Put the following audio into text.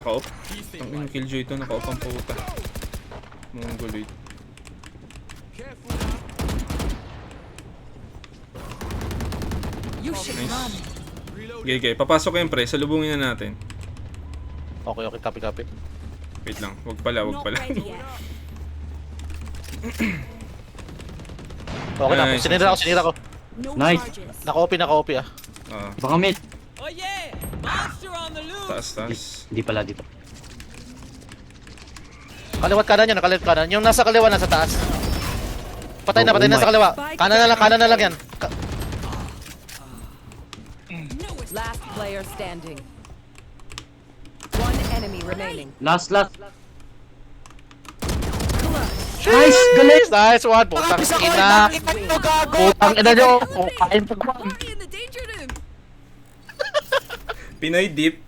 Naka-off. Ang ina, killjoy ito. Naka-off ang puta. Mongoloid. Nice. Gege, papasok ko yung pre. Salubungin na natin. Okay, copy. Wait lang. Wag pala. Okay na, Nice. sinira ko. Nice. Naka-OP ah. Baka mid. Oh yeah! Monster on the loose! Taas. Hindi pala dito. Kaliwat kanan yun, kaliwat kanan. Yung nasa kaliwa, nasa taas. Patay na Oh sa kaliwa. Kanan na lang yan. Last player standing. One enemy remaining. Last. Nice! Galing! Nice one, putang ina. Putang ina nyo. Kain pagkuhan. Party in the danger room. Pinoy deep.